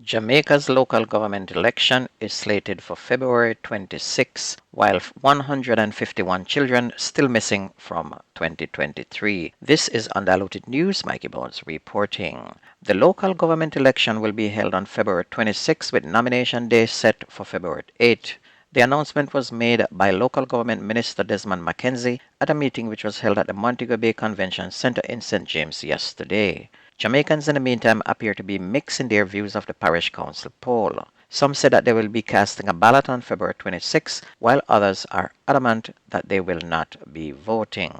Jamaica's local government election is slated for February 26, while 151 children still missing from 2023. This is Undiluted News. Mikey Bones reporting. The local government election will be held on February 26 with nomination day set for February 8. The announcement was made by Local Government Minister Desmond Mackenzie at a meeting which was held at the Montego Bay Convention Center in St. James yesterday. Jamaicans in the meantime appear to be mixed in their views of the parish council poll. Some say that they will be casting a ballot on February 26, while others are adamant that they will not be voting.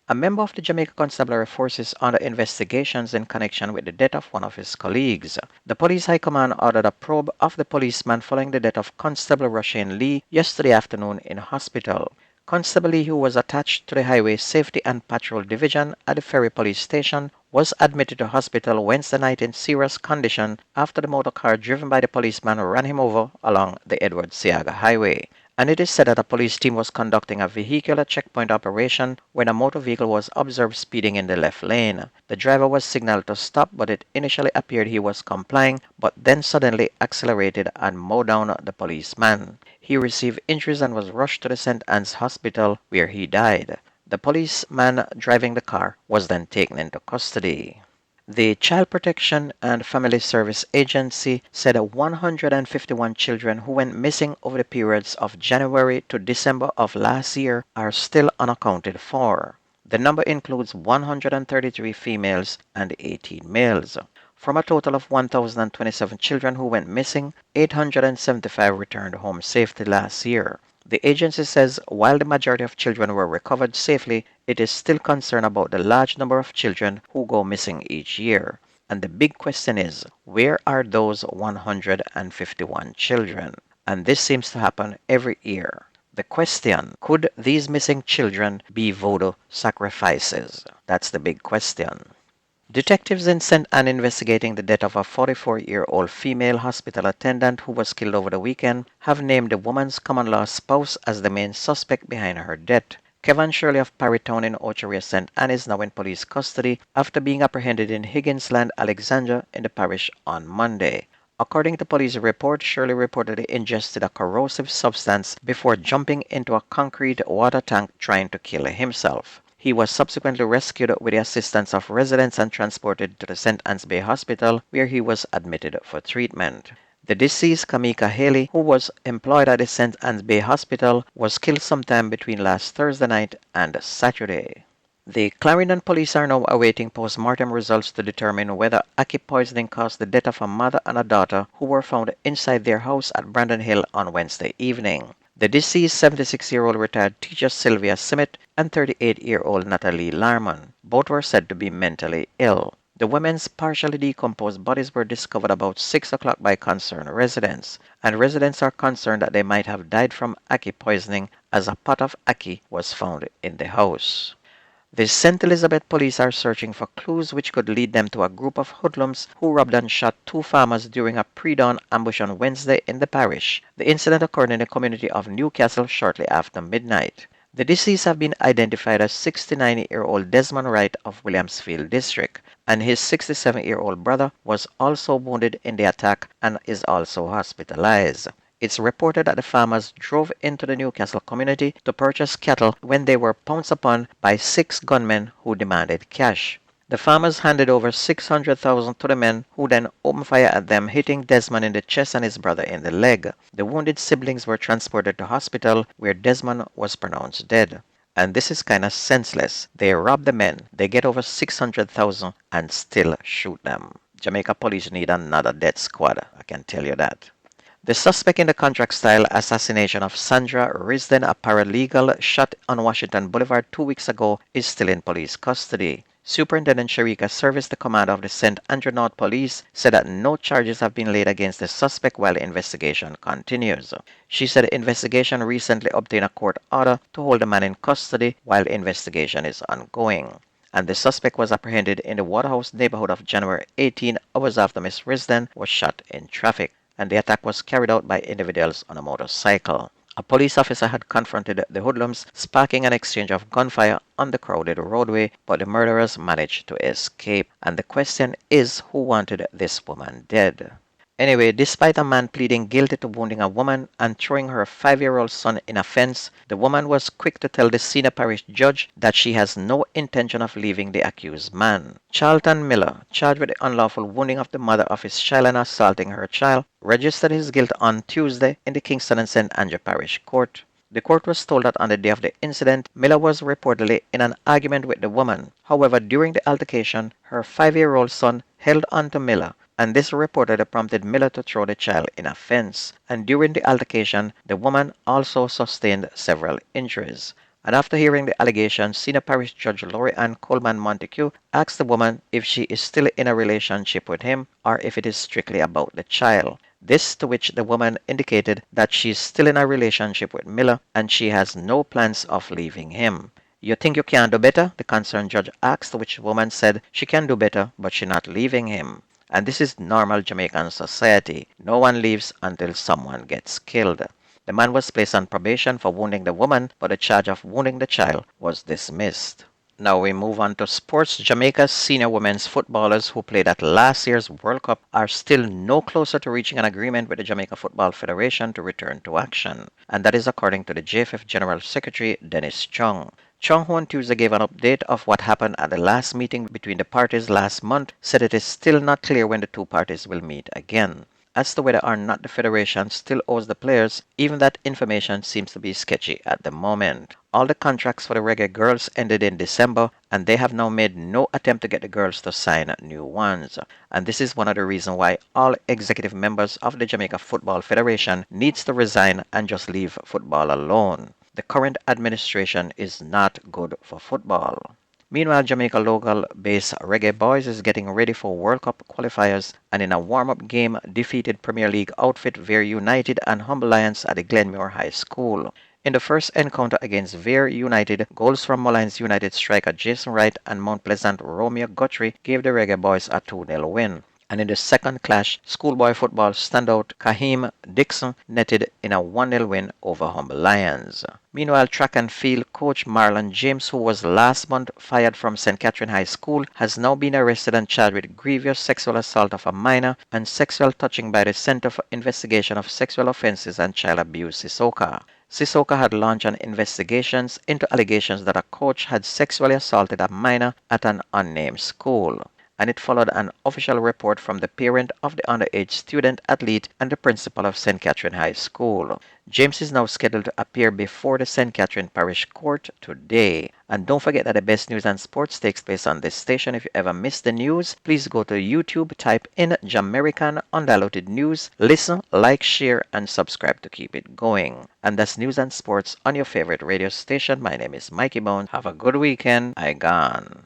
A member of the Jamaica Constabulary Force is under investigations in connection with the death of one of his colleagues. The Police High Command ordered a probe of the policeman following the death of Constable Rushane Lee yesterday afternoon in hospital. Constable Lee, who was attached to the Highway Safety and Patrol Division at the Ferry Police Station, was admitted to hospital Wednesday night in serious condition after the motor car driven by the policeman ran him over along the Edward Seaga Highway. And it is said that a police team was conducting a vehicular checkpoint operation when a motor vehicle was observed speeding in the left lane. The driver was signaled to stop, but it initially appeared he was complying, but then suddenly accelerated and mowed down the policeman. He received injuries and was rushed to the St. Anne's Hospital, where he died. The policeman driving the car was then taken into custody. The Child Protection and Family Service Agency said 151 children who went missing over the periods of January to December of last year are still unaccounted for. The number includes 133 females and 18 males. From a total of 1,027 children who went missing, 875 returned home safely last year. The agency says while the majority of children were recovered safely, it is still concerned about the large number of children who go missing each year. And the big question is, where are those 151 children? And this seems to happen every year. The question, could these missing children be voodoo sacrifices? That's the big question. Detectives in St. Anne investigating the death of a 44-year-old female hospital attendant who was killed over the weekend have named the woman's common-law spouse as the main suspect behind her death. Kevin Shirley of Parrytown in Ocheria, St. Anne is now in police custody after being apprehended in Higginsland, Alexandria in the parish on Monday. According to police report, Shirley reportedly ingested a corrosive substance before jumping into a concrete water tank trying to kill himself. He was subsequently rescued with the assistance of residents and transported to the St. Anne's Bay Hospital, where he was admitted for treatment. The deceased, Kamika Haley, who was employed at the St. Anne's Bay Hospital, was killed sometime between last Thursday night and Saturday. The Clarendon police are now awaiting post-mortem results to determine whether ackee poisoning caused the death of a mother and a daughter who were found inside their house at Brandon Hill on Wednesday evening. The deceased 76-year-old retired teacher Sylvia Simmet and 38-year-old Natalie Larman. Both were said to be mentally ill. The women's partially decomposed bodies were discovered about 6 o'clock by concerned residents, and residents are concerned that they might have died from ackee poisoning as a pot of ackee was found in the house. The St. Elizabeth police are searching for clues which could lead them to a group of hoodlums who robbed and shot 2 farmers during a pre-dawn ambush on Wednesday in the parish. The incident occurred in the community of Newcastle shortly after midnight. The deceased have been identified as 69-year-old Desmond Wright of Williamsfield District, and his 67-year-old brother was also wounded in the attack and is also hospitalized. It's reported that the farmers drove into the Newcastle community to purchase cattle when they were pounced upon by 6 gunmen who demanded cash. The farmers handed over $600,000 to the men, who then opened fire at them, hitting Desmond in the chest and his brother in the leg. The wounded siblings were transported to hospital, where Desmond was pronounced dead. And this is kind of senseless. They rob the men, they get over $600,000 and still shoot them. Jamaica police need another death squad, I can tell you that. The suspect in the contract-style assassination of Sandra Risden, a paralegal shot on Washington Boulevard 2 weeks ago, is still in police custody. Superintendent Sharika Service, the commander of the St. Andrew North Police, said that no charges have been laid against the suspect while the investigation continues. She said the investigation recently obtained a court order to hold the man in custody while the investigation is ongoing. And the suspect was apprehended in the Waterhouse neighborhood of January 18 hours after Miss Risden was shot in traffic, and the attack was carried out by individuals on a motorcycle. A police officer had confronted the hoodlums, sparking an exchange of gunfire on the crowded roadway, but the murderers managed to escape. And the question is, who wanted this woman dead? Anyway, despite a man pleading guilty to wounding a woman and throwing her 5-year-old son in a fence, the woman was quick to tell the senior parish judge that she has no intention of leaving the accused man. Charlton Miller, charged with the unlawful wounding of the mother of his child and assaulting her child, registered his guilt on Tuesday in the Kingston and St. Andrew Parish Court. The court was told that on the day of the incident, Miller was reportedly in an argument with the woman. However, during the altercation, her 5-year-old son held on to Miller, and this reportedly prompted Miller to throw the child in a fence. And during the altercation, the woman also sustained several injuries. And after hearing the allegations, Senior Parish Judge Lori Ann Coleman Montague asked the woman if she is still in a relationship with him or if it is strictly about the child. This to which the woman indicated that she is still in a relationship with Miller and she has no plans of leaving him. You think you can do better? The concerned judge asked, to which the woman said she can do better, but she's not leaving him. And this is normal Jamaican society. No one leaves until someone gets killed. The man was placed on probation for wounding the woman, but the charge of wounding the child was dismissed. Now we move on to sports. Jamaica's senior women's footballers who played at last year's World Cup are still no closer to reaching an agreement with the Jamaica Football Federation to return to action. And that is according to the JFF General Secretary Dennis Chung. Chung, who on Tuesday gave an update of what happened at the last meeting between the parties last month, said it is still not clear when the two parties will meet again. As to whether or not the Federation still owes the players, even that information seems to be sketchy at the moment. All the contracts for the Reggae girls ended in December, and they have now made no attempt to get the girls to sign new ones. And this is one of the reasons why all executive members of the Jamaica Football Federation needs to resign and just leave football alone. The current administration is not good for football. Meanwhile, Jamaica Local based Reggae Boys is getting ready for World Cup qualifiers and in a warm-up game defeated Premier League outfit Veer United and Humble Lions at the Glenmore High School. In the first encounter against Veer United, goals from Mullines United striker Jason Wright and Mount Pleasant Romeo Guthrie gave the Reggae Boys a 2-0 win. And in the second clash, schoolboy football standout Kaheem Dixon netted in a 1-0 win over Humble Lions. Meanwhile, track and field coach Marlon James, who was last month fired from St. Catherine High School, has now been arrested and charged with grievous sexual assault of a minor and sexual touching by the Center for Investigation of Sexual Offenses and Child Abuse, CISOCA. CISOCA had launched an investigation into allegations that a coach had sexually assaulted a minor at an unnamed school. And it followed an official report from the parent of the underage student athlete and the principal of St. Catherine High School. James is now scheduled to appear before the St. Catherine Parish Court today. And don't forget that the best news and sports takes place on this station. If you ever miss the news, please go to YouTube, type in Jamaican Undiluted News, listen, like, share, and subscribe to keep it going. And that's news and sports on your favorite radio station. My name is Mikey Bone. Have a good weekend. I gone.